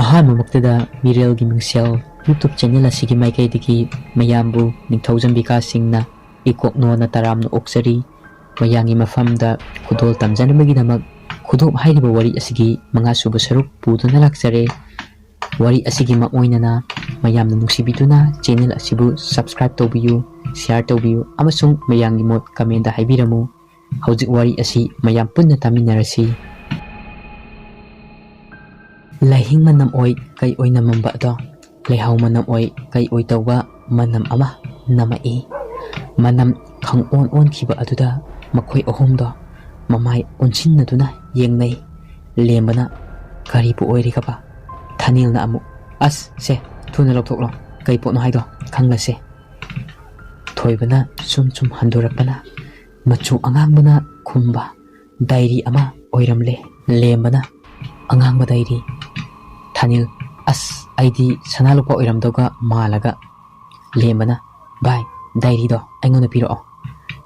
ꯑꯍꯥꯟꯕꯃꯛꯇꯗ ꯃꯤꯔꯦꯜꯒꯤ ꯃꯤꯡꯁꯦꯜ YouTube channel ꯑꯁꯤꯒꯤ ꯃꯥꯏꯀꯩꯗꯒꯤ ꯃꯌꯥꯝꯕꯨ ꯅꯤꯡꯊꯧꯖꯝ ꯕꯤꯀꯥꯁꯁꯤꯡꯅ ꯏꯀꯣꯛꯅꯣꯅ ꯇꯔꯥꯝꯅ ꯑꯣꯛꯆꯔꯤ. ꯃꯌꯥꯝꯒꯤ ꯃꯐꯝꯗ ꯈꯨꯗꯣꯜ ꯇꯝꯖꯅꯕꯒꯤꯗꯃꯛ ꯈꯨꯗꯣꯞ ꯍꯥꯏꯔꯤꯕ ꯋꯥꯔꯤ ꯑꯁꯤꯒꯤ ꯃꯉꯥꯁꯨꯕ ꯁꯔꯨꯛ ꯄꯨꯗꯨꯅ ꯂꯥꯛꯆꯔꯦ. ꯋꯥꯔꯤ ꯑꯁꯤꯒꯤ ꯃꯑꯣꯏꯅꯅ ꯃꯌꯥꯝꯅ ꯅꯨꯡꯁꯤꯕꯤꯗꯨꯅ ꯆꯦꯅꯦꯜ ꯑꯁꯤꯕꯨ ꯁꯕꯁꯀ꯭ꯔꯥꯏꯕ ꯇꯧꯕꯤꯌꯨ, ꯁꯦꯌꯔ ꯇꯧꯕꯤꯌꯨ ꯑꯃꯁꯨꯡ ꯃꯌꯥꯝꯒꯤ ꯃꯣꯠ ꯀꯃꯦꯟꯇ ꯍꯥꯏꯕꯤꯔꯝꯃꯨ. ꯍꯧꯖꯤꯛ ꯋꯥꯔꯤ ꯑꯁꯤ ꯃꯌꯥꯝ ꯄꯨꯟꯅ ꯇꯥꯃꯤꯟꯅꯔꯁꯤ. ꯂꯥꯏꯍꯤꯡ ꯃꯅꯝ ꯑꯣꯏ ꯀꯩ ꯑꯣꯏ ꯅꯝꯃꯝꯕ ꯑꯗꯣ ꯂꯩꯍꯥꯎ ꯃꯅꯝ ꯑꯣꯏ ꯀꯩ ꯑꯣꯏ ꯇꯧꯕ ꯃꯅꯝ ꯑꯃ ꯅꯝꯃꯛꯏ. ꯃꯅꯝ ꯈꯪꯑꯣꯟ ꯑꯣꯟꯈꯤꯕ ꯑꯗꯨꯗ ꯃꯈꯣꯏ ꯑꯍꯨꯝꯗꯣ ꯃꯃꯥꯏ ꯑꯣꯟꯁꯤꯟꯅꯗꯨꯅ ꯌꯦꯡꯅꯩ. ꯂꯦꯝꯕꯅ ꯀꯔꯤꯕꯨ ꯑꯣꯏꯔꯤꯒꯕ? ꯊꯅꯤꯜꯅ ꯑꯃꯨꯛ ꯑꯁ ꯁꯦ ꯊꯨꯅ ꯂꯧꯊꯣꯛꯂꯣ, ꯀꯩ ꯄꯣꯠꯅꯣ ꯍꯥꯏꯗꯣ ꯈꯪꯂꯁꯦ. ꯊꯣꯏꯕꯅ ꯁꯨꯝ ꯍꯟꯗꯣꯔꯛꯄꯅ ꯃꯆꯨ ꯑꯉꯥꯡꯕꯅ ꯈꯨꯝꯕ ꯗꯥꯏꯔꯤ ꯑꯃ ꯑꯣꯏꯔꯝꯂꯦ. ꯂꯦꯝꯕꯅ ꯑꯉꯥꯡꯕ ꯗꯥꯏꯔꯤ? ꯊꯅꯤꯜ ꯑꯁ ꯑꯩꯗꯤ ꯁꯅꯥ ꯂꯨꯄꯥ ꯑꯣꯏꯔꯝꯗꯧꯒ ꯃꯥꯜꯂꯒ. ꯂꯦꯝꯕꯅ ꯚꯥꯏ ꯗꯥꯏꯔꯤꯗꯣ ꯑꯩꯉꯣꯟꯗ ꯄꯤꯔꯛꯑꯣ.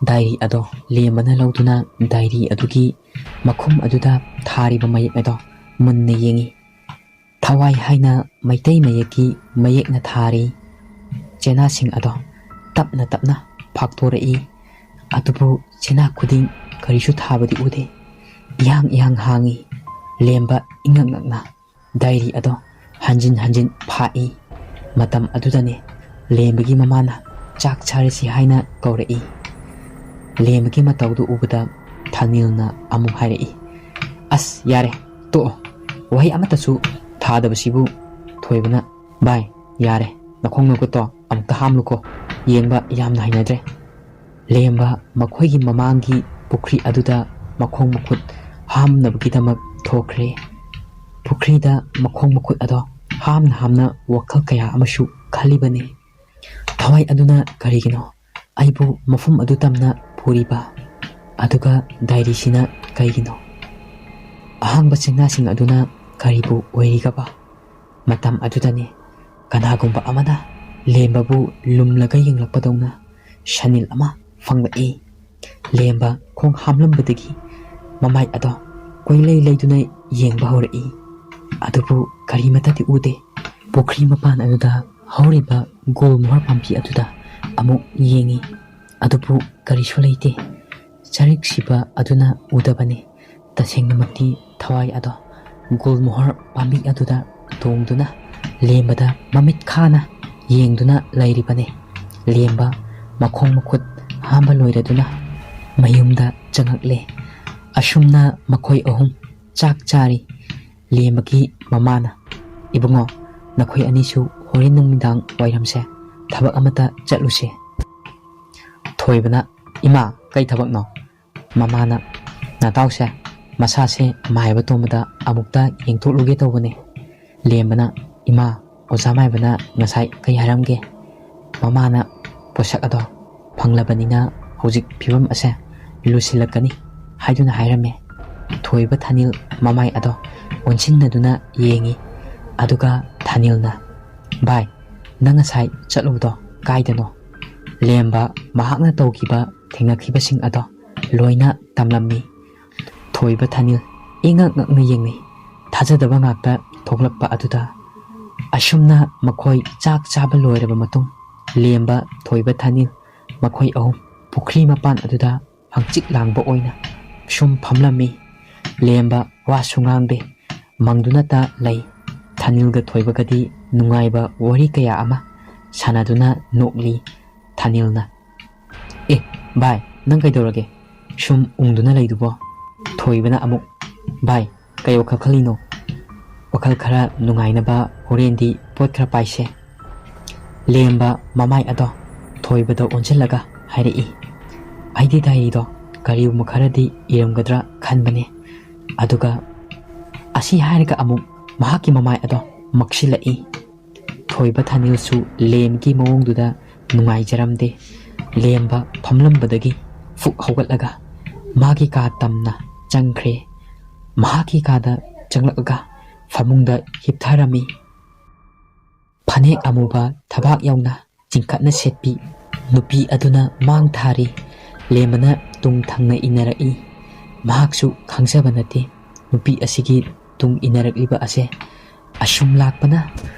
ꯗꯥꯏꯔꯤ ꯑꯗꯣ ꯂꯦꯝꯕꯅ ꯂꯧꯗꯨꯅ ꯗꯥꯏꯔꯤ ꯑꯗꯨꯒꯤ ꯃꯈꯨꯝ ꯑꯗꯨꯗ ꯊꯥꯔꯤꯕ ꯃꯌꯦꯛ ꯑꯗꯣ ꯃꯨꯟꯅ ꯌꯦꯡꯉꯤ. ꯊꯋꯥꯏ ꯍꯥꯏꯅ ꯃꯩꯇꯩ ꯃꯌꯦꯛꯀꯤ ꯃꯌꯦꯛꯅ ꯊꯥꯔꯤ. ꯆꯦꯅꯥꯁꯤꯡ ꯑꯗꯣ ꯇꯞꯅ ꯐꯥꯛꯇꯣꯔꯛꯏ. ꯑꯗꯨꯕꯨ ꯆꯦꯅꯥ ꯈꯨꯗꯤꯡ ꯀꯔꯤꯁꯨ ꯊꯥꯕꯗꯤ ꯎꯗꯦ. ꯏꯍꯥꯡ ꯍꯥꯡꯉꯤ. ꯂꯦꯝꯕ ꯏꯉꯛ ꯉꯛꯅ ꯗꯥꯏꯔꯤ ꯑꯗꯣ ꯍꯟꯖꯤꯟ ꯐꯥꯛꯏ. ꯃꯇꯝ ꯑꯗꯨꯗꯅꯦ ꯂꯦꯝꯕꯒꯤ ꯃꯃꯥꯅ ꯆꯥꯛ ꯆꯥꯔꯁꯤ ꯍꯥꯏꯅ ꯀꯧꯔꯛꯏ. ꯂꯦꯝꯕꯒꯤ ꯃꯇꯧꯗꯨ ꯎꯕꯗ ꯊꯅꯤꯜꯅ ꯑꯃꯨꯛ ꯍꯥꯏꯔꯛꯏ. ꯑꯁ ꯌꯥꯔꯦ ꯇꯣꯛꯑꯣ, ꯋꯥꯍꯩ ꯑꯃꯠꯇꯁꯨ ꯊꯥꯗꯕꯁꯤꯕꯨ. ꯊꯣꯏꯕꯅ ꯚꯥꯏ ꯌꯥꯔꯦ, ꯅꯈꯣꯡ ꯅꯈꯨꯠꯇꯣ ꯑꯃꯨꯛꯇ ꯍꯥꯝꯂꯨꯀꯣ, ꯌꯦꯡꯕ ꯌꯥꯝꯅ ꯍꯩꯅꯗ꯭ꯔꯦ. ꯂꯦꯝꯕ ꯃꯈꯣꯏꯒꯤ ꯃꯃꯥꯡꯒꯤ ꯄꯨꯈ꯭ꯔꯤ ꯑꯗꯨꯗ ꯃꯈꯣꯡ ꯃꯈꯨꯠ ꯍꯥꯝꯅꯕꯒꯤꯗꯃꯛ ꯊꯣꯛꯈ꯭ꯔꯦ. ꯄꯨꯈ꯭ꯔꯤꯗ ꯃꯈꯣꯡ ꯃꯈꯨꯠ ꯑꯗꯣ ꯍꯥꯝꯅ ꯋꯥꯈꯜ ꯀꯌꯥ ꯑꯃꯁꯨ ꯈꯜꯂꯤꯕꯅꯤ. ꯊꯋꯥꯏ ꯑꯗꯨꯅ ꯀꯔꯤꯒꯤꯅꯣ ꯑꯩꯕꯨ ꯃꯐꯝ ꯑꯗꯨ ꯇꯝꯅ ꯄꯨꯔꯤꯕ? ꯑꯗꯨꯒ ꯗꯥꯏꯔꯤꯁꯤꯅ ꯀꯩꯒꯤꯅꯣ? ꯑꯍꯥꯡꯕ ꯆꯦꯡꯅꯥꯁꯤꯡ ꯑꯗꯨꯅ ꯀꯔꯤꯕꯨ ꯑꯣꯏꯔꯤꯒꯕ? ꯃꯇꯝ ꯑꯗꯨꯗꯅꯤ ꯀꯅꯥꯒꯨꯝꯕ ꯑꯃꯅ ꯂꯦꯝꯕꯕꯨ ꯂꯨꯝꯂꯒ ꯌꯦꯡꯂꯛꯄꯗꯧꯅ ꯁꯅꯤꯜ ꯑꯃ ꯐꯪꯂꯛꯏ. ꯂꯦꯝꯕ ꯈꯣꯡ ꯍꯥꯝꯂꯝꯕꯗꯒꯤ ꯃꯃꯥꯏ ꯑꯗꯣ ꯀꯣꯏꯂꯩ ꯂꯩꯗꯨꯅ ꯌꯦꯡꯕ ꯍꯧꯔꯛꯏ. ꯑꯗꯨꯕꯨ ꯀꯔꯤꯃꯠꯇꯗꯤ ꯎꯗꯦ. ꯄꯨꯈ꯭ꯔꯤ ꯃꯄꯥꯟ ꯑꯗꯨꯗ ꯍꯧꯔꯤꯕ ꯒꯣꯜꯃꯣꯍꯣꯔ ꯄꯥꯝꯕꯤ ꯑꯗꯨꯗ ꯑꯃꯨꯛ ꯌꯦꯡꯉꯤ. ꯑꯗꯨꯕꯨ ꯀꯔꯤꯁꯨ ꯂꯩꯇꯦ. ꯆꯔꯤꯛ ꯁꯤꯕ ꯑꯗꯨꯅ ꯎꯗꯕꯅꯤ. ꯇꯁꯦꯡꯅꯃꯛꯇꯤ ꯊꯋꯥꯏ ꯑꯗꯣ ꯒꯣꯜꯃꯣꯍꯣꯔ ꯄꯥꯝꯕꯤ ꯑꯗꯨꯗ ꯇꯣꯡꯗꯨꯅ ꯂꯦꯝꯕꯗ ꯃꯃꯤꯠ ꯈꯥꯅ ꯌꯦꯡꯗꯨꯅ ꯂꯩꯔꯤꯕꯅꯤ. ꯂꯦꯝꯕ ꯃꯈꯣꯡ ꯃꯈꯨꯠ ꯍꯥꯝꯕ ꯂꯣꯏꯔꯗꯨꯅ ꯃꯌꯨꯝꯗ ꯆꯪꯉꯛꯂꯦ. ꯑꯁꯨꯝꯅ ꯃꯈꯣꯏ ꯑꯍꯨꯝ ꯆꯥꯛ ꯆꯥꯔꯤ. ꯂꯦꯝꯕꯒꯤ ꯃꯃꯥꯅ ꯏꯕꯨꯡꯉꯣ, ꯅꯈꯣꯏ ꯑꯅꯤꯁꯨ ꯍꯣꯔꯦꯟ ꯅꯨꯃꯤꯗꯥꯡ ꯋꯥꯏꯔꯝꯁꯦ ꯊꯕꯛ ꯑꯃꯇ ꯆꯠꯂꯨꯁꯦ. ꯊꯣꯏꯕꯅ ꯏꯃꯥ ꯀꯩ ꯊꯕꯛꯅꯣ? ꯃꯃꯥꯅ ꯅꯇꯥꯎꯁꯦ ꯃꯁꯥꯁꯦ ꯃꯥꯏꯕ ꯇꯣꯝꯕꯗ ꯑꯃꯨꯛꯇ ꯌꯦꯡꯊꯣꯛꯂꯨꯒꯦ ꯇꯧꯕꯅꯦ. ꯂꯦꯝꯕꯅ ꯏꯃꯥ ꯑꯣꯖꯥ ꯃꯥꯏꯕꯅ ꯉꯁꯥꯏ ꯀꯩ ꯍꯥꯏꯔꯝꯒꯦ? ꯃꯃꯥꯅ ꯄꯣꯠꯁꯛ ꯑꯗꯣ ꯐꯪꯂꯕꯅꯤꯅ ꯍꯧꯖꯤꯛ ꯐꯤꯕꯝ ꯑꯁꯦ ꯂꯨꯁꯤꯜꯂꯛꯀꯅꯤ ꯍꯥꯏꯗꯨꯅ ꯍꯥꯏꯔꯝꯃꯦ. ꯊꯣꯏꯕ ꯊꯅꯤꯜ ꯃꯃꯥꯏ ꯑꯗꯣ ꯑꯣꯟꯁꯤꯟꯅꯗꯨꯅ ꯌꯦꯡꯉꯤ. ꯑꯗꯨꯒ ꯊꯅꯤꯜꯅ ꯚꯥꯏ ꯅꯪ ꯉꯁꯥꯏ ꯆꯠꯂꯨꯕꯗꯣ ꯀꯥꯏꯗꯅꯣ? ꯂꯦꯝꯕ ꯃꯍꯥꯛꯅ ꯇꯧꯈꯤꯕ ꯊꯦꯡꯅꯈꯤꯕꯁꯤꯡ ꯑꯗꯣ ꯂꯣꯏꯅ ꯇꯝꯂꯝꯃꯤ. ꯊꯣꯏꯕ ꯊꯅꯤꯜ ꯏꯉꯛ ꯉꯛꯅ ꯌꯦꯡꯅꯩ. ꯊꯥꯖꯗꯕ ꯉꯥꯛꯇ ꯊꯣꯛꯂꯛꯄ ꯑꯗꯨꯗ. ꯑꯁꯨꯝꯅ ꯃꯈꯣꯏ ꯆꯥꯛ ꯆꯥꯕ ꯂꯣꯏꯔꯕ ꯃꯇꯨꯡ ꯂꯦꯝꯕ, ꯊꯣꯏꯕ, ꯊꯅꯤꯜ ꯃꯈꯣꯏ ꯑꯍꯨꯝ ꯄꯨꯈ꯭ꯔꯤ ꯃꯄꯥꯟ ꯑꯗꯨꯗ ꯍꯪꯆꯤꯠ ꯂꯥꯡꯕ ꯑꯣꯏꯅ ꯁꯨꯝ ꯐꯝꯂꯝꯃꯤ. ꯂꯦꯝꯕ ꯋꯥꯁꯨ ꯉꯥꯡꯗꯦ, ꯃꯪꯗꯨꯅꯇ ꯂꯩ. ꯊꯅꯤꯜꯒ ꯊꯣꯏꯕꯒꯗꯤ ꯅꯨꯡꯉꯥꯏꯕ ꯋꯥꯔꯤ ꯀꯌꯥ ꯑꯃ ꯁꯥꯟꯅꯗꯨꯅ ꯅꯣꯛꯂꯤ. ꯊꯅꯤꯜꯅ ꯑꯦ ꯚꯥꯏ ꯅꯪ ꯀꯩꯗꯧꯔꯒꯦ ꯁꯨꯝ ꯎꯪꯗꯨꯅ ꯂꯩꯗꯨꯕꯣ? ꯊꯣꯏꯕꯅ ꯑꯃꯨꯛ ꯚꯥꯏ ꯀꯩ ꯋꯥꯈꯜ ꯈꯜꯂꯤꯅꯣ? ꯋꯥꯈꯜ ꯈꯔ ꯅꯨꯡꯉꯥꯏꯅꯕ ꯍꯣꯔꯦꯟꯗꯤ ꯄꯣꯠ ꯈꯔ ꯄꯥꯏꯁꯦ. ꯂꯦꯝꯕ ꯃꯃꯥꯏ ꯑꯗꯣ ꯊꯣꯏꯕꯗ ꯑꯣꯟꯁꯤꯜꯂꯒ ꯍꯥꯏꯔꯛꯏ. ꯑꯩꯗꯤ ꯗꯥꯏꯔꯤꯗꯣ ꯀꯔꯤꯒꯨꯝꯕ ꯈꯔꯗꯤ ꯏꯔꯝꯒꯗ꯭ꯔꯥ ꯈꯟꯕꯅꯦ. ꯑꯗꯨꯒ ꯑꯁꯤ ꯍꯥꯏꯔꯒ ꯑꯃꯨꯛ ꯃꯍꯥꯛꯀꯤ ꯃꯃꯥꯏ ꯑꯗꯣ ꯃꯛꯁꯤꯜꯂꯛꯏ. ꯊꯣꯏꯕ ꯊꯅꯤꯜꯁꯨ ꯂꯦꯝꯕꯒꯤ ꯃꯑꯣꯡꯗꯨꯗ ꯅꯨꯡꯉꯥꯏꯖꯔꯝꯗꯦ. ꯂꯦꯝꯕ ꯐꯝꯂꯝꯕꯗꯒꯤ ꯐꯨꯛ ꯍꯧꯒꯠꯂꯒ ꯃꯥꯒꯤ ꯀꯥ ꯇꯝꯅ ꯆꯪꯈ꯭ꯔꯦ. ꯃꯍꯥꯛꯀꯤ ꯀꯥꯗ ꯆꯪꯂꯛꯑꯒ ꯐꯃꯨꯡꯗ ꯍꯤꯞꯊꯔꯝꯃꯤ. ꯐꯅꯦꯛ ꯑꯃꯨꯕ ꯊꯕꯥꯛ ꯌꯧꯅ ꯆꯤꯡꯈꯠꯅ ꯁꯦꯠꯄꯤ ꯅꯨꯄꯤ ꯑꯗꯨꯅ ꯃꯥꯡ ꯊꯥꯔꯤ. ꯂꯦꯝꯕꯅ ꯇꯨꯡ ꯊꯪꯅ ꯏꯟꯅꯔꯛꯏ. ꯃꯍꯥꯛꯁꯨ ꯈꯪꯖꯕ ꯅꯠꯇꯦ ꯅꯨꯄꯤ ꯑꯁꯤꯒꯤ ꯇꯨꯡ ꯏꯟꯅꯔꯛꯂꯤꯕ ꯑꯁꯦ ꯑꯁꯨꯝ ꯂꯥꯛꯄꯅ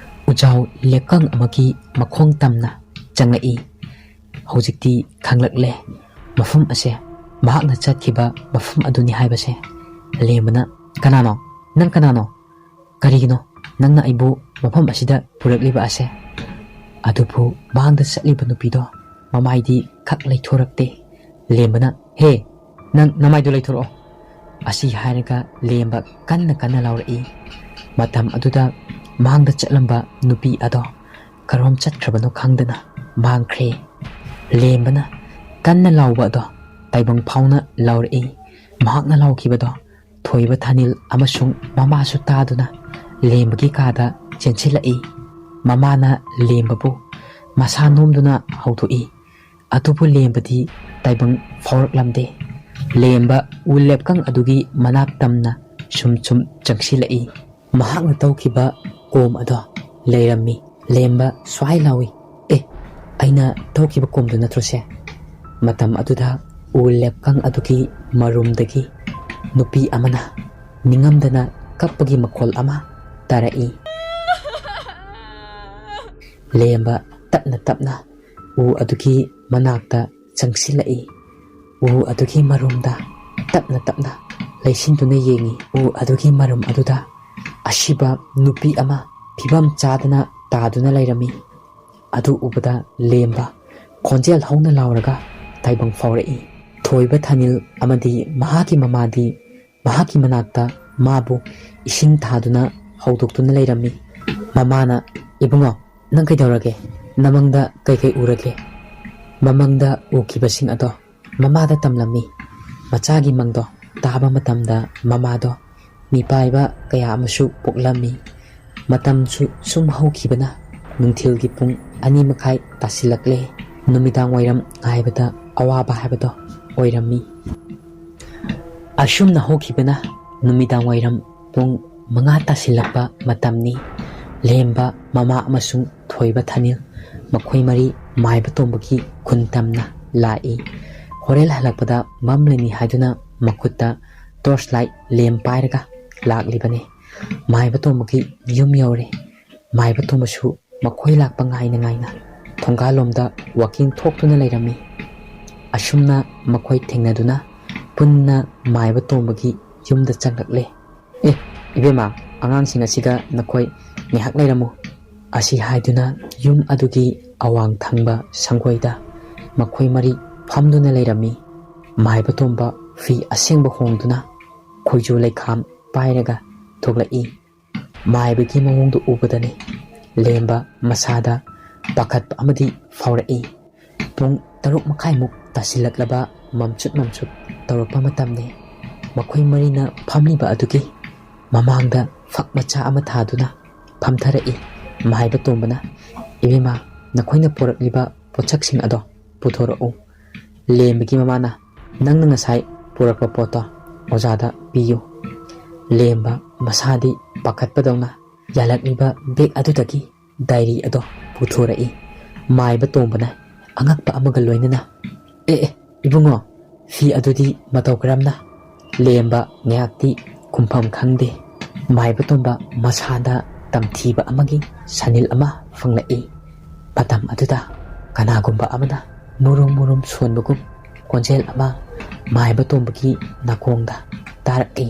ꯎꯖꯥꯎ ꯂꯦꯞꯀꯪ ꯑꯃꯒꯤ ꯃꯈꯣꯡ ꯇꯝꯅ ꯆꯪꯂꯛꯏ꯫ ꯍꯧꯖꯤꯛꯇꯤ ꯈꯪꯂꯛꯂꯦ ꯃꯐꯝ ꯑꯁꯦ ꯃꯍꯥꯛꯅ ꯆꯠꯈꯤꯕ ꯃꯐꯝ ꯑꯗꯨꯅꯤ ꯍꯥꯏꯕꯁꯦ꯫ ꯂꯦꯝꯕꯅ "ꯀꯅꯥꯅꯣ? ꯅꯪ ꯀꯅꯥꯅꯣ? ꯀꯔꯤꯒꯤꯅꯣ ꯅꯪꯅ ꯑꯩꯕꯨ ꯃꯐꯝ ꯑꯁꯤꯗ ꯄꯨꯔꯛꯂꯤꯕ ꯑꯁꯦ?" ꯑꯗꯨꯕꯨ ꯃꯥꯡꯗ ꯆꯠꯂꯤꯕ ꯅꯨꯄꯤꯗꯣ ꯃꯃꯥꯏꯗꯤ ꯈꯛ ꯂꯩꯊꯣꯔꯛꯇꯦ꯫ ꯂꯦꯝꯕꯅ "ꯍꯦ, ꯅꯪ ꯅꯃꯥꯏꯗꯣ ꯂꯩꯊꯣꯔꯛꯑꯣ" ꯑꯁꯤ ꯍꯥꯏꯔꯒ ꯂꯦꯝꯕ ꯀꯟꯅ ꯀꯟꯅ ꯂꯥꯎꯔꯛꯏ꯫ ꯃꯇꯝ ꯑꯗꯨꯗ ꯃꯥꯡꯗ ꯆꯠꯂꯝꯕ ꯅꯨꯄꯤ ꯑꯗꯣ ꯀꯔꯣꯝ ꯆꯠꯈ꯭ꯔꯕꯅꯣ ꯈꯪꯗꯅ ꯃꯥꯡꯈ꯭ꯔꯦ꯫ ꯂꯦꯝꯕꯅ ꯀꯟꯅ ꯂꯥꯎꯕ ꯑꯗꯣ ꯇꯥꯏꯕꯪ ꯐꯥꯎꯅ ꯂꯥꯎꯔꯛꯏ꯫ ꯃꯍꯥꯛꯅ ꯂꯥꯎꯈꯤꯕꯗꯣ ꯊꯣꯏꯕ ꯊꯥꯅꯤꯜ ꯑꯃꯁꯨꯡ ꯃꯃꯥꯁꯨ ꯇꯥꯗꯨꯅ ꯂꯦꯝꯕꯒꯤ ꯀꯥꯗ ꯆꯦꯟꯁꯤꯜꯂꯛꯏ꯫ ꯃꯃꯥꯅ ꯂꯦꯝꯕꯕꯨ ꯃꯁꯥ ꯅꯣꯝꯗꯨꯅ ꯍꯧꯗꯣꯛꯏ꯫ ꯑꯗꯨꯕꯨ ꯂꯦꯝꯕꯗꯤ ꯇꯥꯏꯕꯪ ꯐꯥꯎꯔꯛꯂꯝꯗꯦ꯫ ꯂꯦꯝꯕ ꯎ ꯂꯦꯞꯀꯪ ꯑꯗꯨꯒꯤ ꯃꯅꯥꯛ ꯇꯝꯅ ꯁꯨꯝ ꯆꯪꯁꯤꯜꯂꯛꯏ꯫ ꯃꯍꯥꯛꯅ ꯇꯧꯈꯤꯕ ꯀꯣꯝ ꯑꯗꯣ ꯂꯩꯔꯝꯃꯤ꯫ ꯂꯦꯝꯕ ꯁ꯭ꯋꯥꯏ ꯂꯥꯎꯏ, "ꯑꯦ, ꯑꯩꯅ ꯇꯧꯈꯤꯕ ꯀꯣꯝꯗꯨ ꯅꯠꯇ꯭ꯔꯣꯁꯦ?" ꯃꯇꯝ ꯑꯗꯨꯗ ꯎ ꯂꯦꯞꯀꯪ ꯑꯗꯨꯒꯤ ꯃꯔꯨꯝꯗꯒꯤ ꯅꯨꯄꯤ ꯑꯃꯅ ꯅꯤꯡꯉꯝꯗꯅ ꯀꯞꯄꯒꯤ ꯃꯈꯣꯜ ꯑꯃ ꯇꯥꯔꯛꯏ꯫ ꯂꯦꯝꯕ ꯇꯞꯅ ꯇꯞꯅ ꯎ ꯑꯗꯨꯒꯤ ꯃꯅꯥꯛꯇ ꯆꯪꯁꯤꯜꯂꯛꯏ꯫ ꯎ ꯑꯗꯨꯒꯤ ꯃꯔꯨꯝꯗ ꯇꯞꯅ ꯇꯞꯅ ꯂꯩꯁꯤꯟꯗꯨꯅ ꯌꯦꯡꯉꯤ꯫ ꯎ ꯑꯗꯨꯒꯤ ꯃꯔꯨꯝ ꯑꯗꯨꯗ ꯑꯁꯤꯕ ꯅꯨꯄꯤ ꯑꯃ ꯐꯤꯕꯝ ꯆꯥꯗꯅ ꯇꯥꯗꯨꯅ ꯂꯩꯔꯝꯃꯤ꯫ ꯑꯗꯨ ꯎꯕꯗ ꯂꯦꯝꯕ ꯈꯣꯟꯖꯦꯜ ꯍꯧꯅ ꯂꯥꯎꯔꯒ ꯇꯥꯏꯕꯪ ꯐꯥꯎꯔꯛꯏ꯫ ꯊꯣꯏꯕ ꯊꯥꯅꯤꯜ ꯑꯃꯗꯤ ꯃꯍꯥꯛꯀꯤ ꯃꯃꯥꯗꯤ ꯃꯍꯥꯛꯀꯤ ꯃꯅꯥꯛꯇ ꯃꯥꯕꯨ ꯏꯁꯤꯡ ꯊꯥꯗꯨꯅ ꯍꯧꯗꯣꯛꯇꯨꯅ ꯂꯩꯔꯝꯃꯤ꯫ ꯃꯃꯥꯅ "ꯏꯕꯨꯡꯉꯣ, ꯅꯪ ꯀꯩꯗꯧꯔꯒꯦ? ꯅꯃꯪꯗ ꯀꯩꯀꯩ ꯎꯔꯒꯦ?" ꯃꯃꯪꯗ ꯎꯈꯤꯕꯁꯤꯡ ꯑꯗꯣ ꯃꯃꯥꯗ ꯇꯝꯂꯝꯃꯤ꯫ ꯃꯆꯥꯒꯤ ꯃꯪꯗꯣ ꯇꯥꯕ ꯃꯇꯝꯗ ꯃꯃꯥꯗꯣ ꯃꯤꯄꯥꯏꯕ ꯀꯌꯥ ꯑꯃꯁꯨ ꯄꯣꯛꯂꯝꯃꯤ꯫ ꯃꯇꯝꯁꯨ ꯁꯨꯝ ꯍꯧꯈꯤꯕꯅ ꯅꯨꯡꯊꯤꯜꯒꯤ ꯄꯨꯡ 2:30 ꯇꯥꯁꯤꯜꯂꯛꯂꯦ꯫ ꯅꯨꯃꯤꯗꯥꯡ ꯋꯥꯏꯔꯝ ꯉꯥꯏꯕꯗ ꯑꯋꯥꯕ ꯍꯥꯏꯕꯗꯣ ꯑꯣꯏꯔꯝꯃꯤ꯫ ꯑꯁꯨꯝꯅ ꯍꯧꯈꯤꯕꯅ ꯅꯨꯃꯤꯗꯥꯡ ꯋꯥꯏꯔꯝ ꯄꯨꯡ 5 ꯇꯥꯁꯤꯜꯂꯛꯄ ꯃꯇꯝꯅꯤ꯫ ꯂꯦꯝꯕ, ꯃꯃꯥ ꯑꯃꯁꯨꯡ ꯊꯣꯏꯕ ꯊꯥꯅꯤꯜ ꯃꯈꯣꯏ ꯃꯔꯤ ꯃꯥꯏꯕ ꯇꯣꯝꯕꯒꯤ ꯈꯨꯟ ꯇꯝꯅ ꯂꯥꯛꯏ꯫ ꯍꯣꯔꯦꯟ ꯍꯜꯂꯛꯄꯗ ꯃꯝꯂꯅꯤ ꯍꯥꯏꯗꯨꯅ ꯃꯈꯨꯠꯇ ꯇꯣꯔꯆ ꯂꯥꯏꯠ ꯂꯦꯝ ꯄꯥꯏꯔꯒ ꯂꯥꯛꯂꯤꯕꯅꯤ꯫ ꯃꯥꯏꯕ ꯇꯣꯝꯕꯒꯤ ꯌꯨꯝ ꯌꯧꯔꯦ꯫ ꯃꯥꯏꯕ ꯇꯣꯝꯕꯁꯨ ꯃꯈꯣꯏ ꯂꯥꯛꯄ ꯉꯥꯏꯅ ꯉꯥꯏꯅ ꯊꯣꯡꯒꯥꯜꯂꯣꯝꯗ ꯋꯥꯀꯤꯡ ꯊꯣꯛꯇꯨꯅ ꯂꯩꯔꯝꯃꯤ꯫ ꯑꯁꯨꯝꯅ ꯃꯈꯣꯏ ꯊꯦꯡꯅꯗꯨꯅ ꯄꯨꯟꯅ ꯃꯥꯏꯕ ꯇꯣꯝꯕꯒꯤ ꯌꯨꯝꯗ ꯆꯪꯂꯛꯂꯦ꯫ "ꯑꯦ ꯏꯕꯦꯝꯃ, ꯑꯉꯥꯡꯁꯤꯡ ꯑꯁꯤꯒ ꯅꯈꯣꯏ ꯉꯥꯏꯍꯥꯛ ꯂꯩꯔꯝꯃꯨ" ꯑꯁꯤ ꯍꯥꯏꯗꯨꯅ ꯌꯨꯝ ꯑꯗꯨꯒꯤ ꯑꯋꯥꯡ ꯊꯪꯕ ꯁꯪꯒꯣꯏꯗ ꯃꯈꯣꯏ ꯃꯔꯤ ꯐꯝꯗꯨꯅ ꯂꯩꯔꯝꯃꯤ꯫ ꯃꯥꯏꯕ ꯇꯣꯝꯕ ꯐꯤ ꯑꯁꯦꯡꯕ ꯍꯣꯡꯗꯨꯅ ꯈꯣꯏꯖꯨ ꯂꯩꯈꯥꯝ ꯄꯥꯏꯔꯒ ꯊꯣꯛꯂꯛꯏ꯫ ꯃꯥꯏꯕꯒꯤ ꯃꯑꯣꯡꯗꯨ ꯎꯕꯗꯅꯤ ꯂꯦꯝꯕ ꯃꯁꯥꯗ ꯄꯥꯈꯠꯄ ꯑꯃꯗꯤ ꯐꯥꯎꯔꯛꯏ꯫ ꯄꯨꯡ 6:30 ꯇꯥꯁꯤꯜꯂꯛꯂꯕ ꯃꯝꯆꯨꯠ ꯇꯧꯔꯛꯄ ꯃꯇꯝꯅꯤ꯫ ꯃꯈꯣꯏ ꯃꯔꯤꯅ ꯐꯝꯂꯤꯕ ꯑꯗꯨꯒꯤ ꯃꯃꯥꯡꯗ ꯐꯛ ꯃꯆꯥ ꯑꯃ ꯊꯥꯗꯨꯅ ꯐꯝꯊꯔꯛꯏ꯫ ꯃꯥꯏꯕ ꯇꯣꯝꯕꯅ "ꯏꯕꯦꯝꯃ, ꯅꯈꯣꯏꯅ ꯄꯨꯔꯛꯂꯤꯕ ꯄꯣꯠꯁꯛꯁꯤꯡ ꯑꯗꯣ ꯄꯨꯊꯣꯔꯛꯎ." ꯂꯦꯝꯕꯒꯤ ꯃꯃꯥꯅ "ꯅꯪꯅ ꯉꯁꯥꯏ ꯄꯨꯔꯛꯄ ꯄꯣꯠꯇꯣ ꯑꯣꯖꯥꯗ ꯄꯤꯌꯨ." ꯂꯦꯝꯕ ꯃꯁꯥꯗꯤ ꯄꯥꯈꯠꯄꯗꯧꯅ ꯌꯥꯜꯂꯛꯂꯤꯕ ꯕꯦꯒ ꯑꯗꯨꯗꯒꯤ ꯗꯥꯏꯔꯤ ꯑꯗꯣ ꯄꯨꯊꯣꯔꯛꯏ꯫ ꯃꯥꯏꯕ ꯇꯣꯝꯕꯅ ꯑꯉꯛꯄ ꯑꯃꯒ ꯂꯣꯏꯅꯅ "ꯑꯦ ꯏꯕꯨꯡꯉꯣ, ꯐꯤ ꯑꯗꯨꯗꯤ ꯃꯇꯧ ꯀꯔꯝꯅ?" ꯂꯦꯝꯕ ꯉꯥꯏꯍꯥꯛꯇꯤ ꯈꯨꯝꯐꯝ ꯈꯪꯗꯦ꯫ ꯃꯥꯏꯕ ꯇꯣꯝꯕ ꯃꯁꯥꯗ ꯇꯝꯊꯤꯕ ꯑꯃꯒꯤ ꯁꯥꯅꯤꯜ ꯑꯃ ꯐꯪꯂꯛꯏ꯫ ꯃꯇꯝ ꯑꯗꯨꯗ ꯀꯅꯥꯒꯨꯝꯕ ꯑꯃꯅ ꯃꯨꯔꯨꯝ ꯃꯨꯔꯨꯝ ꯁꯣꯟꯕꯒꯨꯝ ꯈꯣꯟꯖꯦꯜ ꯑꯃ ꯃꯥꯏꯕ ꯇꯣꯝꯕꯒꯤ ꯅꯥꯀꯣꯡꯗ ꯇꯥꯔꯛꯏ꯫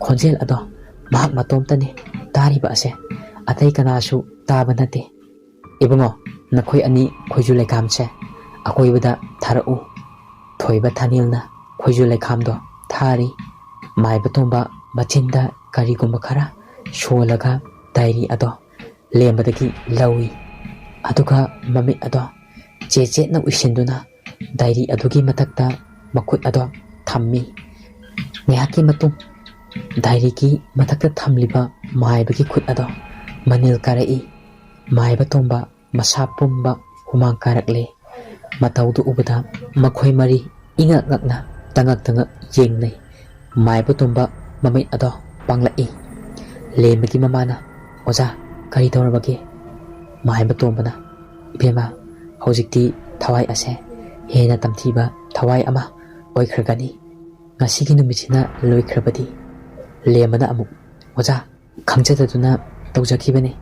ꯈꯣꯟꯖꯦꯜ ꯑꯗꯣ ꯃꯍꯥꯛ ꯃꯇꯣꯝꯇꯅꯤ ꯇꯥꯔꯤꯕ ꯑꯁꯦ, ꯑꯇꯩ ꯀꯅꯥꯁꯨ ꯇꯥꯕ ꯅꯠꯇꯦ꯫ "ꯏꯕꯨꯡꯉꯣ, ꯅꯈꯣꯏ ꯑꯅꯤ ꯈꯣꯏꯖꯨ ꯂꯩꯈꯥꯝꯁꯦ ꯑꯀꯣꯏꯕꯗ ꯊꯥꯔꯛꯎ." ꯊꯣꯏꯕ ꯊꯥꯅꯤꯜꯅ ꯈꯣꯏꯖꯨ ꯂꯩꯈꯥꯝꯗꯣ ꯊꯥꯔꯤ꯫ ꯃꯥꯏꯕ ꯇꯣꯝꯕ ꯃꯆꯤꯟꯗ ꯀꯔꯤꯒꯨꯝꯕ ꯈꯔ ꯁꯣꯜꯂꯒ ꯗꯥꯏꯔꯤ ꯑꯗꯣ ꯂꯦꯝꯕꯗꯒꯤ ꯂꯧꯏ꯫ ꯑꯗꯨꯒ ꯃꯃꯤꯠ ꯑꯗꯣ ꯆꯦꯠꯅ ꯎꯏꯁꯤꯟꯗꯨꯅ ꯗꯥꯏꯔꯤ ꯑꯗꯨꯒꯤ ꯃꯊꯛꯇ ꯃꯈꯨꯠ ꯑꯗꯣ ꯊꯝꯃꯤ꯫ ꯉꯥꯏꯍꯥꯛꯀꯤ ꯃꯇꯨꯡ ꯗꯥꯏꯔꯤꯒꯤ ꯃꯊꯛꯇ ꯊꯝꯂꯤꯕ ꯃꯥꯏꯕꯒꯤ ꯈꯨꯠ ꯑꯗꯣ ꯃꯅꯤꯜ ꯀꯥꯔꯛꯏ꯫ ꯃꯥꯏꯕ ꯇꯣꯝꯕ ꯃꯁꯥ ꯄꯨꯝꯕ ꯍꯨꯃꯥꯡ ꯀꯥꯔꯛꯂꯦ꯫ ꯃꯇꯧꯗꯨ ꯎꯕꯗ ꯃꯈꯣꯏ ꯃꯔꯤ ꯏꯉꯛ ꯉꯛꯅ ꯇꯉꯛ ꯌꯦꯡꯅꯩ꯫ ꯃꯥꯏꯕ ꯇꯣꯝꯕ ꯃꯃꯤꯠ ꯑꯗꯣ ꯄꯥꯡꯂꯛꯏ꯫ ꯂꯦꯝꯕꯒꯤ ꯃꯃꯥꯅ "ꯑꯣꯖꯥ, ꯀꯔꯤ ꯇꯧꯔꯕꯒꯦ?" ꯃꯥꯏꯕ ꯇꯣꯝꯕꯅ "ꯏꯕꯦꯝꯃ, ꯍꯧꯖꯤꯛꯇꯤ ꯊꯋꯥꯏ ꯑꯁꯦ ꯍꯦꯟꯅ ꯇꯝꯊꯤꯕ ꯊꯋꯥꯏ ꯑꯃ ꯑꯣꯏꯈ꯭ꯔꯒꯅꯤ꯫ ꯉꯁꯤꯒꯤ ꯅꯨꯃꯤꯠꯁꯤꯅ ꯂꯣꯏꯈ꯭ꯔꯕꯗꯤ." ꯂꯦꯝꯕꯅ ꯑꯃꯨꯛ "ꯑꯣꯖꯥ, ꯈꯪꯖꯗꯗꯨꯅ ꯇꯧꯖꯈꯤꯕꯅꯤ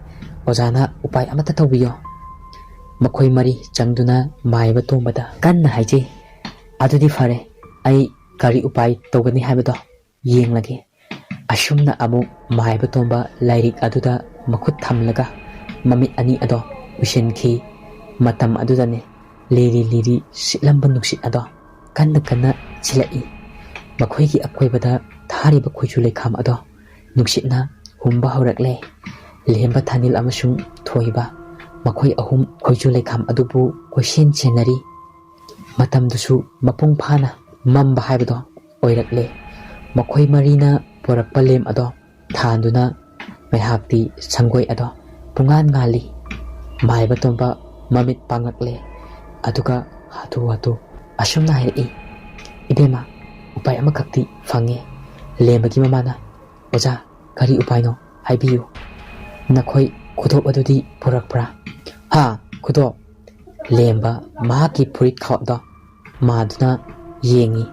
ꯑꯣꯖꯥꯅ ꯎꯄꯥꯏ ꯑꯃꯠꯇ ꯇꯧꯕꯤꯌꯣ ꯃꯈꯣꯏ ꯃꯔꯤ ꯆꯪꯗꯨꯅ ꯃꯥꯏꯕ ꯇꯣꯝꯕꯗ ꯀꯟꯅ ꯍꯥꯏꯖꯩ ꯑꯗꯨꯗꯤ ꯐꯔꯦ ꯑꯩ ꯀꯔꯤ ꯎꯄꯥꯏ ꯇꯧꯒꯅꯤ ꯍꯥꯏꯕꯗꯣ ꯌꯦꯡꯂꯒꯦ ꯑꯁꯨꯝꯅ ꯑꯃꯨꯛ ꯃꯥꯏꯕ ꯇꯣꯝꯕ ꯂꯥꯏꯔꯤꯛ ꯑꯗꯨꯗ ꯃꯈꯨꯠ ꯊꯝꯂꯒ ꯃꯃꯤꯠ ꯑꯅꯤ ꯑꯗꯣ ꯎꯏꯁꯤꯟꯈꯤ ꯃꯇꯝ ꯑꯗꯨꯗꯅꯦ ꯂꯤꯔꯤ ꯂꯤꯔꯤ ꯁꯤꯠꯂꯝꯕ ꯅꯨꯡꯁꯤꯠ ꯑꯗꯣ ꯀꯟꯅ ꯀꯟꯅ ꯁꯤꯜꯂꯛꯏ ꯃꯈꯣꯏꯒꯤ ꯑꯀꯣꯏꯕꯗ ꯊꯥꯔꯤꯕ ꯈꯣꯏꯆꯨ ꯂꯩꯈꯥꯝ ꯑꯗꯣ ꯅꯨꯡꯁꯤꯠꯅ ꯍꯨꯝꯕ ꯍꯧꯔꯛꯂꯦ ꯂꯦꯝꯕ ꯊꯥꯅꯤꯜ ꯑꯃꯁꯨꯡ ꯊꯣꯏꯕ ꯃꯈꯣꯏ ꯑꯍꯨꯝ ꯈꯣꯏꯆꯨ ꯂꯩꯈꯥꯝ ꯑꯗꯨꯕꯨ ꯀꯣꯏꯁꯦꯟ ꯁꯦꯟꯅꯔꯤ ꯃꯇꯝꯗꯨꯁꯨ ꯃꯄꯨꯡ ꯐꯥꯅ ꯃꯝꯕ ꯍꯥꯏꯕꯗꯣ ꯑꯣꯏꯔꯛꯂꯦ ꯃꯈꯣꯏ ꯃꯔꯤꯅ ꯄꯣꯔꯛꯄ ꯂꯦꯝ ꯑꯗꯣ ꯊꯥꯟꯗꯨꯅ ꯉꯥꯏꯍꯥꯛꯇꯤ ꯁꯪꯒꯣꯏ ꯑꯗꯣ ꯄꯨꯡꯉꯥꯟ ꯉꯥꯜꯂꯤ ꯃꯥꯏꯕ ꯇꯣꯝꯕ ꯃꯃꯤꯠ ꯄꯥꯡꯂꯛꯂꯦ ꯑꯗꯨꯒ ꯍꯥꯊꯨ ꯍꯥꯊꯨ ꯑꯁꯨꯝꯅ ꯍꯥꯏꯔꯛꯏ ꯏꯕꯦꯝꯃ ꯎꯄꯥꯏ ꯑꯃꯈꯛꯇꯤ ꯐꯪꯉꯦ ꯂꯦꯝꯕꯒꯤ ꯃꯃꯥꯅ ꯑꯣꯖꯥ ꯀꯔꯤ ꯎꯄꯥꯏꯅꯣ ꯍꯥꯏꯕꯤꯌꯨ ꯅꯈꯣꯏ ꯈꯨꯗꯣꯞ ꯑꯗꯨꯗꯤ ꯄꯨꯔꯛꯄ꯭ꯔꯥ ꯍꯥ ꯈꯨꯗꯣꯞ ꯂꯦꯝꯕ ꯃꯍꯥꯛꯀꯤ ꯐꯨꯔꯤꯠ ꯈꯥꯎꯗꯣ ꯃꯥꯗꯨꯅ ꯌꯦꯡꯉꯤ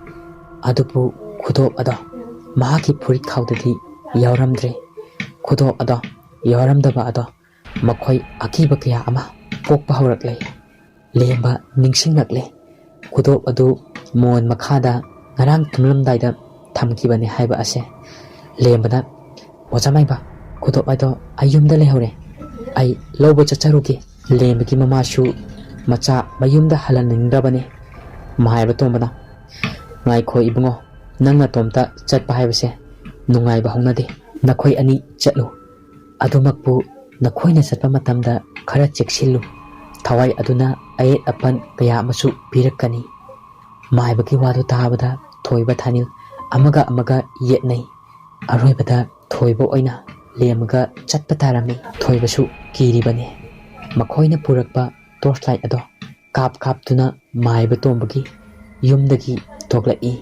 ꯑꯗꯨꯕꯨ ꯈꯨꯗꯣꯞ ꯑꯗꯣ ꯃꯍꯥꯛꯀꯤ ꯐꯨꯔꯤꯠ ꯈꯥꯎꯗꯗꯤ ꯌꯥꯎꯔꯝꯗ꯭ꯔꯦ ꯈꯨꯗꯣꯞ ꯑꯗꯣ ꯌꯥꯎꯔꯝꯗꯕ ꯑꯗꯣ ꯃꯈꯣꯏ ꯑꯀꯤꯕ ꯀꯌꯥ ꯑꯃ ꯄꯣꯛꯄ ꯍꯧꯔꯛꯂꯦ ꯂꯦꯝꯕ ꯅꯤꯡꯁꯤꯡꯂꯛꯂꯦ ꯈꯨꯗꯣꯞ ꯑꯗꯨ ꯃꯣꯟ ꯃꯈꯥꯗ ꯉꯔꯥꯡ ꯇꯨꯝꯂꯝꯗꯥꯏꯗ ꯊꯝꯈꯤꯕꯅꯤ ꯍꯥꯏꯕ ꯑꯁꯦ ꯂꯦꯝꯕꯅ ꯑꯣꯖꯥ ꯃꯥꯏꯕ ꯈꯨꯗꯣꯞ ꯑꯗꯣ ꯑꯩ ꯌꯨꯝꯗ ꯂꯩꯍꯧꯔꯦ ꯑꯩ ꯂꯧꯕ ꯆꯠꯆꯔꯨꯒꯦ ꯂꯦꯝꯕꯒꯤ ꯃꯃꯥꯁꯨ ꯃꯆꯥ ꯃꯌꯨꯝꯗ ꯍꯜꯍꯟꯅꯤꯡꯗ꯭ꯔꯕꯅꯤ ꯃꯥꯏꯕ ꯇꯣꯝꯕꯅ ꯉꯥꯏꯈꯣ ꯏꯕꯨꯡꯉꯣ ꯅꯪ ꯅꯇꯣꯝꯇ ꯆꯠꯄ ꯍꯥꯏꯕꯁꯦ ꯅꯨꯡꯉꯥꯏꯕ ꯍꯧꯅꯗꯦ ꯅꯈꯣꯏ ꯑꯅꯤ ꯆꯠꯂꯨ ꯑꯗꯨꯃꯛꯄꯨ ꯅꯈꯣꯏꯅ ꯆꯠꯄ ꯃꯇꯝꯗ ꯈꯔ ꯆꯦꯛꯁꯤꯜꯂꯨ ꯊꯋꯥꯏ ꯑꯗꯨꯅ ꯑꯌꯦꯠ ꯑꯄꯟ ꯀꯌꯥ ꯑꯃꯁꯨ ꯄꯤꯔꯛꯀꯅꯤ ꯃꯥꯏꯕꯒꯤ ꯋꯥꯗꯨ ꯇꯥꯕꯗ ꯊꯣꯏꯕ ꯊꯥꯅꯤꯜ ꯑꯃꯒ ꯑꯃꯒ ꯌꯦꯠꯅꯩ ꯑꯔꯣꯏꯕꯗ ꯊꯣꯏꯕ ꯑꯣꯏꯅ ꯂꯦꯝꯃꯒ ꯆꯠꯄ ꯇꯥꯔꯝꯃꯤ ꯊꯣꯏꯕꯁꯨ ꯀꯤꯔꯤꯕꯅꯤ ꯃꯈꯣꯏꯅ ꯄꯨꯔꯛꯄ ꯇꯣꯔꯆ ꯂꯥꯏꯠ ꯑꯗꯣ ꯀꯥꯞ ꯀꯥꯞꯇꯨꯅ ꯃꯥꯏꯕ ꯇꯣꯝꯕꯒꯤ ꯌꯨꯝꯗꯒꯤ ꯊꯣꯛꯂꯛꯏ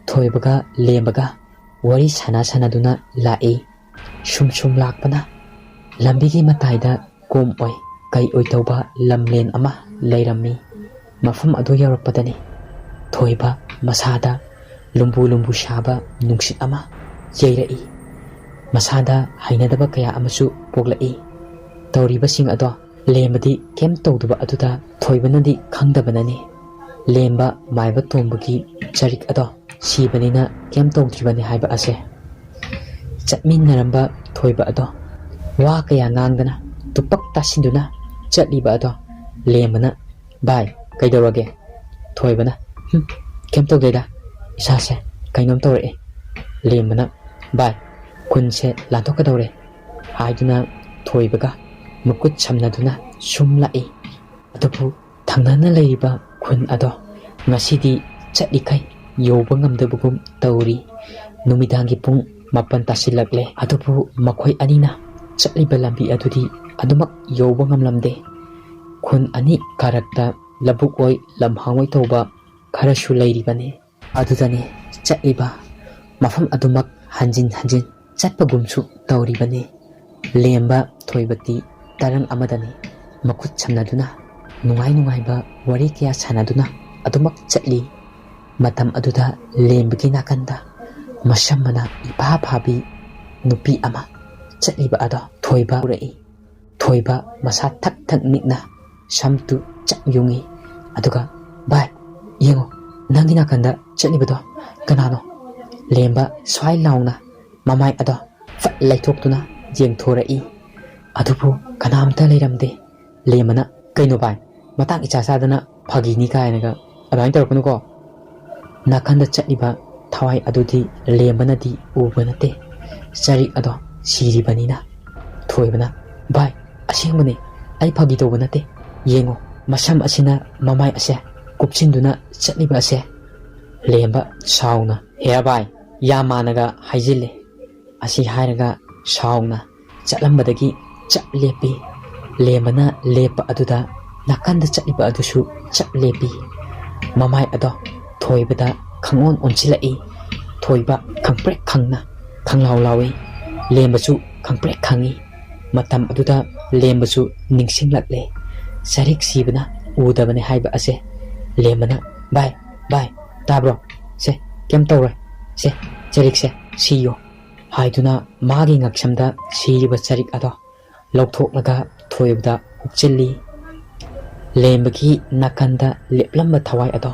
ꯊꯣꯏꯕꯒ ꯂꯦꯝꯕꯒ ꯋꯥꯔꯤ ꯁꯥꯟꯅꯗꯨꯅ ꯂꯥꯛꯏ ꯁꯨꯝ ꯁꯨꯝ ꯂꯥꯛꯄꯅ ꯂꯝꯕꯤꯒꯤ ꯃꯇꯥꯏꯗ ꯀꯣꯝ ꯑꯣꯏ ꯀꯩ ꯑꯣꯏ ꯇꯧꯕ ꯂꯝꯂꯦꯟ ꯑꯃ ꯂꯩꯔꯝꯃꯤ ꯃꯐꯝ ꯑꯗꯨ ꯌꯧꯔꯛꯄꯗꯅꯤ ꯊꯣꯏꯕ ꯃꯁꯥꯗ ꯂꯨꯝꯕꯨ ꯂꯨꯝꯕꯨ ꯁꯥꯕ ꯅꯨꯡꯁꯤꯠ ꯑꯃ ꯌꯩꯔꯛꯏ ꯃꯁꯥꯗ ꯍꯩꯅꯗꯕ ꯀꯌꯥ ꯑꯃꯁꯨ ꯄꯣꯛꯂꯛꯏ ꯇꯧꯔꯤꯕꯁꯤꯡ ꯑꯗꯣ ꯂꯦꯝꯕꯗꯤ ꯀꯩꯝ ꯇꯧꯗꯕ ꯑꯗꯨꯗ ꯊꯣꯏꯕꯅꯗꯤ ꯈꯪꯗꯕꯅꯅꯤ ꯂꯦꯝꯕ ꯃꯥꯏꯕ ꯇꯣꯝꯕꯒꯤ ꯆꯔꯤꯛ ꯑꯗꯣ ꯁꯤꯕꯅꯤꯅ ꯀꯩꯝ ꯇꯧꯗ꯭ꯔꯤꯕꯅꯤ ꯍꯥꯏꯕ ꯑꯁꯦ ꯆꯠꯃꯤꯟꯅꯔꯝꯕ ꯊꯣꯏꯕ ꯑꯗꯣ ꯋꯥ ꯀꯌꯥ ꯉꯥꯡꯗꯅ ꯇꯨꯄꯛ ꯇꯥꯁꯤꯟꯗꯨꯅ ꯆꯠꯂꯤꯕ ꯑꯗꯣ ꯂꯦꯝꯕꯅ ꯚꯥꯏ ꯀꯩꯗꯧꯔꯒꯦ ꯊꯣꯏꯕꯅ ꯀꯩꯝ ꯇꯧꯗꯦꯗ ꯏꯁꯥꯁꯦ ꯀꯩꯅꯣꯝ ꯇꯧꯔꯛꯑꯦ ꯂꯦꯝꯕꯅ ꯚꯥꯏ ꯈꯨꯟꯁꯦ ꯂꯥꯟꯊꯣꯛꯀꯗꯧꯔꯦ ꯍꯥꯏꯗꯨꯅ ꯊꯣꯏꯕꯒ ꯃꯈꯨꯠ ꯁꯝꯅꯗꯨꯅ ꯁꯨꯝ ꯂꯥꯛꯏ ꯑꯗꯨꯕꯨ ꯊꯪꯅꯅ ꯂꯩꯔꯤꯕ ꯈꯨꯟ ꯑꯗꯣ ꯉꯁꯤꯗꯤ ꯆꯠꯂꯤꯈꯩ ꯌꯧꯕ ꯉꯝꯗꯕꯒꯨꯝ ꯇꯧꯔꯤ ꯅꯨꯃꯤꯗꯥꯡꯒꯤ ꯄꯨꯡ 7 ꯇꯥꯁꯤꯜꯂꯛꯂꯦ ꯑꯗꯨꯕꯨ ꯃꯈꯣꯏ ꯑꯅꯤꯅ ꯆꯠꯂꯤꯕ ꯂꯝꯕꯤ ꯑꯗꯨꯗꯤ ꯑꯗꯨꯃꯛ ꯌꯧꯕ ꯉꯝꯂꯝꯗꯦ ꯈꯨꯟ ꯑꯅꯤ ꯀꯥꯔꯛꯇ ꯂꯧꯕꯨꯛ ꯑꯣꯏ ꯂꯝꯍꯥꯡ ꯑꯣꯏ ꯇꯧꯕ ꯈꯔꯁꯨ ꯂꯩꯔꯤꯕꯅꯤ ꯑꯗꯨꯗꯅꯤ ꯆꯠꯂꯤꯕ ꯃꯐꯝ ꯑꯗꯨꯃꯛ ꯍꯟꯖꯤꯟ ꯍꯟꯖꯤꯟ ꯆꯠꯄꯒꯨꯝꯁꯨ ꯇꯧꯔꯤꯕꯅꯤ ꯂꯦꯝꯕ ꯊꯣꯏꯕꯗꯤ ꯇꯔꯪ ꯑꯃꯗꯅꯤ ꯃꯈꯨꯠ ꯁꯝꯅꯗꯨꯅ ꯅꯨꯡꯉꯥꯏ ꯅꯨꯡꯉꯥꯏꯕ ꯋꯥꯔꯤ ꯀꯌꯥ ꯁꯥꯟꯅꯗꯨꯅ ꯑꯗꯨꯃꯛ ꯆꯠꯂꯤ ꯃꯇꯝ ꯑꯗꯨꯗ ꯂꯦꯝꯕꯒꯤ ꯅꯥꯀꯟꯗ ꯃꯁꯝꯃꯅ ꯏꯐꯥ ꯐꯥꯕꯤ ꯅꯨꯄꯤ ꯑꯃ ꯆꯠꯂꯤꯕ ꯑꯗꯣ ꯊꯣꯏꯕ ꯎꯔꯛꯏ ꯊꯣꯏꯕ ꯃꯁꯥ ꯊꯛ ꯊꯛ ꯅꯤꯛꯅ ꯁꯝꯇꯨ ꯆꯞ ꯌꯨꯡꯉꯤ ꯑꯗꯨꯒ ꯚꯥꯏ ꯌꯦꯡꯉꯣ ꯅꯪꯒꯤ ꯅꯥꯀꯟꯗ ꯆꯠꯂꯤꯕꯗꯣ ꯀꯅꯥꯅꯣ ꯂꯦꯝꯕ ꯁ꯭ꯋꯥꯏ ꯂꯥꯎꯅ ꯃꯃꯥꯏ ꯑꯗꯣ ꯐꯠ ꯂꯩꯊꯣꯛꯇꯨꯅ ꯌꯦꯡꯊꯣꯔꯛꯏ ꯑꯗꯨꯕꯨ ꯀꯅꯥꯝꯇ ꯂꯩꯔꯝꯗꯦ ꯂꯦꯝꯕꯅ ꯀꯩꯅꯣ ꯚꯥꯏ ꯃꯇꯥꯡ ꯏꯆꯥ ꯆꯥꯗꯅ ꯐꯥꯒꯤꯅꯤ ꯀꯥꯏꯅꯒ ꯑꯗꯨꯃꯥꯏꯅ ꯇꯧꯔꯛꯀꯅꯨꯀꯣ ꯅꯥꯀꯟꯗ ꯆꯠꯂꯤꯕ ꯊꯋꯥꯏ ꯑꯗꯨꯗꯤ ꯂꯦꯝꯕꯅꯗꯤ ꯎꯕ ꯅꯠꯇꯦ ꯆꯔꯤꯛ ꯑꯗꯣ ꯁꯤꯔꯤꯕꯅꯤꯅ ꯊꯣꯏꯕꯅ ꯚꯥꯏ ꯑꯁꯦꯡꯕꯅꯤ ꯑꯩ ꯐꯥꯒꯤ ꯇꯧꯕ ꯅꯠꯇꯦ ꯌꯦꯡꯉꯣ ꯃꯁꯝ ꯑꯁꯤꯅ ꯃꯃꯥꯏ ꯑꯁꯦ ꯀꯨꯞꯁꯤꯟꯗꯨꯅ ꯆꯠꯂꯤꯕ ꯑꯁꯦ ꯂꯦꯝꯕ ꯁꯥꯎꯅ ꯍꯦ ꯚꯥꯏ ꯌꯥꯝ ꯃꯥꯟꯅꯒ ꯍꯥꯏꯖꯤꯜꯂꯦ ꯑꯁꯤ ꯍꯥꯏꯔꯒ ꯁꯥꯎꯅ ꯆꯠꯂꯝꯕꯗꯒꯤ ꯆꯞ ꯂꯦꯞꯄꯤ ꯂꯦꯝꯕꯅ ꯂꯦꯞꯄ ꯑꯗꯨꯗ ꯅꯥꯀꯟꯗ ꯆꯠꯂꯤꯕ ꯑꯗꯨꯁꯨ ꯆꯞ ꯂꯦꯞꯄꯤ ꯃꯃꯥꯏ ꯑꯗꯣ ꯊꯣꯏꯕꯗ ꯈꯪꯑꯣꯟ ꯑꯣꯟꯁꯤꯜꯂꯛꯏ ꯊꯣꯏꯕ ꯈꯪꯄ꯭ꯔꯦꯛ ꯈꯪꯅ ꯈꯪꯂꯥꯎ ꯂꯥꯎꯏ ꯂꯦꯝꯕꯁꯨ ꯈꯪꯄ꯭ꯔꯦꯛ ꯈꯪꯏ ꯃꯇꯝ ꯑꯗꯨꯗ ꯂꯦꯝꯕꯁꯨ ꯅꯤꯡꯁꯤꯡꯂꯛꯂꯦ ꯆꯔꯤꯛ ꯁꯤꯕꯅ ꯎꯗꯕꯅꯤ ꯍꯥꯏꯕ ꯑꯁꯦ ꯂꯦꯝꯕꯅ ꯚꯥꯏ ꯇꯥꯕ꯭ꯔꯣ ꯁꯦ ꯀꯩꯝ ꯇꯧꯔꯣꯏ ꯁꯦ ꯆꯔꯤꯛꯁꯦ ꯁꯤꯌꯣ ꯍꯥꯏꯗꯨꯅ ꯃꯥꯒꯤ ꯉꯛꯁꯝꯗ ꯁꯤꯔꯤꯕ ꯆꯔꯤꯛ ꯑꯗꯣ ꯂꯧꯊꯣꯛꯂꯒ ꯊꯣꯏꯕꯗ ꯍꯨꯛꯆꯤꯜꯂꯤ꯫ ꯂꯦꯝꯕꯒꯤ ꯅꯥꯀꯟꯗ ꯂꯦꯞꯂꯝꯕ ꯊꯋꯥꯏ ꯑꯗꯣ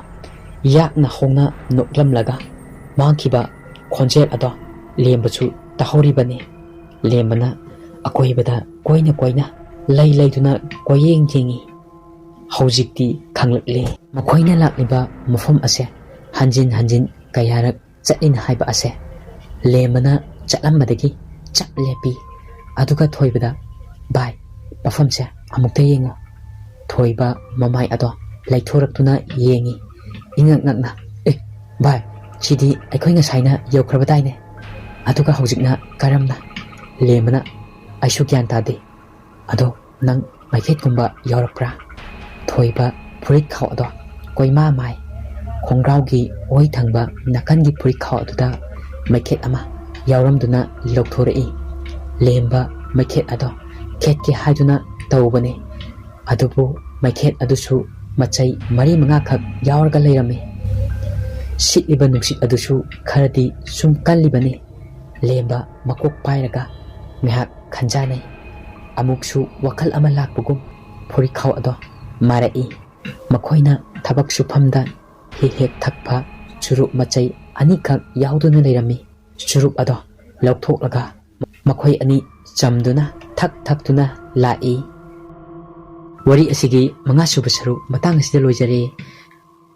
ꯌꯥꯛꯅ ꯍꯧꯅ ꯅꯣꯛꯂꯝꯂꯒ ꯃꯥꯡꯈꯤꯕ ꯈꯣꯟꯖꯦꯜ ꯑꯗꯣ ꯂꯦꯝꯕꯁꯨ ꯇꯥꯍꯧꯔꯤꯕꯅꯤ꯫ ꯂꯦꯝꯕꯅ ꯑꯀꯣꯏꯕꯗ ꯀꯣꯏꯅ ꯀꯣꯏꯅ ꯂꯩ ꯂꯩꯗꯨꯅ ꯀꯣꯏꯌꯦꯡ ꯌꯦꯡꯉꯤ꯫ ꯍꯧꯖꯤꯛꯇꯤ ꯈꯪꯂꯛꯂꯦ ꯃꯈꯣꯏꯅ ꯂꯥꯛꯂꯤꯕ ꯃꯐꯝ ꯑꯁꯦ ꯍꯟꯖꯤꯟ ꯍꯟꯖꯤꯟ ꯀꯌꯥꯔꯛ ꯆꯠꯂꯤꯅ ꯍꯥꯏꯕ ꯑꯁꯦ꯫ ꯂꯦꯝꯕꯅ ꯆꯠꯂꯝꯕꯗꯒꯤ ꯆꯞ ꯂꯦꯞꯄꯤ ꯑꯗꯨꯒ ꯊꯣꯏꯕꯗ ꯚꯥꯏ ꯃꯐꯝꯁꯦ ꯑꯃꯨꯛꯇ ꯌꯦꯡꯉꯣ꯫ ꯊꯣꯏꯕ ꯃꯃꯥꯏ ꯑꯗꯣ ꯂꯩꯊꯣꯔꯛꯇꯨꯅ ꯌꯦꯡꯉꯤ ꯏꯉꯛ ꯉꯛꯅ ꯑꯦ ꯚꯥꯏ ꯁꯤꯗꯤ ꯑꯩꯈꯣꯏ ꯉꯁꯥꯏꯅ ꯌꯧꯈ꯭ꯔꯕꯗꯥꯏꯅꯦ ꯑꯗꯨꯒ ꯍꯧꯖꯤꯛꯅ ꯀꯔꯝꯅ? ꯂꯦꯝꯕꯅ ꯑꯩꯁꯨ ꯒ꯭ꯌꯥꯟ ꯇꯥꯗꯦ ꯑꯗꯣ ꯅꯪ ꯃꯩꯈꯦꯠꯀꯨꯝꯕ ꯌꯥꯎꯔꯛꯄ꯭ꯔꯥ? ꯊꯣꯏꯕ ꯐꯨꯔꯤꯠꯈꯥꯎ ꯑꯗꯣ ꯀꯣꯏꯃꯥ ꯃꯥꯏ ꯈꯣꯡꯒ꯭ꯔꯥꯎꯒꯤ ꯑꯣꯏ ꯊꯪꯕ ꯅꯥꯀꯟꯒꯤ ꯐꯨꯔꯤꯠꯈꯥꯎ ꯑꯗꯨꯗ ꯃꯩꯈꯦꯠ ꯑꯃ ꯌꯥꯎꯔꯝꯗꯨꯅ ꯂꯧꯊꯣꯔꯛꯏ꯫ ꯂꯦꯝꯕ ꯃꯩꯈꯦꯠ ꯑꯗꯣ ꯈꯦꯠꯀꯦ ꯍꯥꯏꯗꯨꯅ ꯇꯧꯕꯅꯤ ꯑꯗꯨꯕꯨ ꯃꯩꯈꯦꯠ ꯑꯗꯨꯁꯨ ꯃꯆꯩ 4-5ꯈꯛ ꯌꯥꯎꯔꯒ ꯂꯩꯔꯝꯃꯤ꯫ ꯁꯤꯠꯂꯤꯕ ꯅꯨꯡꯁꯤꯠ ꯑꯗꯨꯁꯨ ꯈꯔꯗꯤ ꯁꯨꯝ ꯀꯜꯂꯤꯕꯅꯤ꯫ ꯂꯦꯝꯕ ꯃꯀꯣꯛ ꯄꯥꯏꯔꯒ ꯉꯥꯏꯍꯥꯛ ꯈꯟꯖꯥꯟꯅꯩ꯫ ꯑꯃꯨꯛꯁꯨ ꯋꯥꯈꯜ ꯑꯃ ꯂꯥꯛꯄꯒꯨꯝ ꯐꯨꯔꯤꯠꯈꯥꯎ ꯑꯗꯣ ꯃꯥꯔꯛꯏ꯫ ꯃꯈꯣꯏꯅ ꯊꯕꯛ ꯁꯨꯐꯝꯗ ꯍꯦꯛ ꯍꯦꯛ ꯊꯛꯄ ꯆꯨꯔꯨꯞ ꯃꯆꯩ 2ꯈꯛ ꯌꯥꯎꯗꯨꯅ ꯂꯩꯔꯝꯃꯤ꯫ ꯆꯨꯔꯨꯞ ꯑꯗꯣ ꯂꯧꯊꯣꯛꯂꯒ ꯃꯈꯣꯏ ꯑꯅꯤ ꯆꯝꯗꯨꯅ ꯊꯛ ꯊꯛꯇꯨꯅ ꯂꯥꯛꯏ꯫ ꯋꯥꯔꯤ ꯑꯁꯤꯒꯤ 5ꯁꯨꯕ ꯁꯔꯨꯛ ꯃꯇꯥꯡ ꯑꯁꯤꯗ ꯂꯣꯏꯖꯔꯦ꯫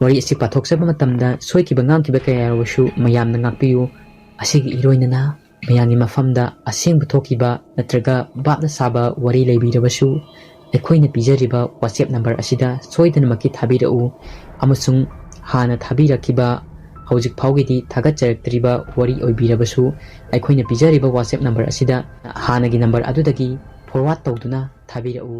ꯋꯥꯔꯤ ꯑꯁꯤ ꯄꯥꯊꯣꯛꯆꯕ ꯃꯇꯝꯗ ꯁꯣꯏꯈꯤꯕ ꯉꯥꯝꯈꯤꯕ ꯀꯌꯥ ꯌꯥꯎꯔꯕꯁꯨ ꯃꯌꯥꯝꯅ ꯉꯥꯛꯄꯤꯌꯨ꯫ ꯑꯁꯤꯒꯤ ꯏꯔꯣꯏꯅꯅ ꯃꯌꯥꯝꯒꯤ ꯃꯐꯝꯗ ꯑꯁꯦꯡꯕ ꯊꯣꯛꯈꯤꯕ ꯅꯠꯇ꯭ꯔꯒ ꯚꯥꯞꯅ ꯁꯥꯕ ꯋꯥꯔꯤ ꯂꯩꯕꯤꯔꯕꯁꯨ ꯑꯩꯈꯣꯏꯅ ꯄꯤꯖꯔꯤꯕ WhatsApp ꯅꯝꯕꯔ ꯑꯁꯤꯗ ꯁꯣꯏꯗꯅꯃꯛꯀꯤ ꯊꯥꯕꯤꯔꯛꯎ ꯑꯃꯁꯨꯡ ꯍꯥꯟꯅ ꯊꯥꯕꯤꯔꯛꯈꯤꯕ ꯍꯧꯖꯤꯛ ꯐꯥꯎꯒꯤꯗꯤ ꯊꯥꯒꯠꯆꯔꯛꯇ꯭ꯔꯤꯕ ꯋꯥꯔꯤ ꯑꯣꯏꯕꯤꯔꯕꯁꯨ ꯑꯩꯈꯣꯏꯅ ꯄꯤꯖꯔꯤꯕ WhatsApp ꯅꯝꯕꯔ ꯑꯁꯤꯗ ꯍꯥꯟꯅꯒꯤ ꯅꯝꯕꯔ ꯑꯗꯨꯗꯒꯤ ꯐꯣꯔꯋꯥꯔꯗ ꯇꯧꯗꯨꯅ ꯊꯥꯕꯤꯔꯛꯎ꯫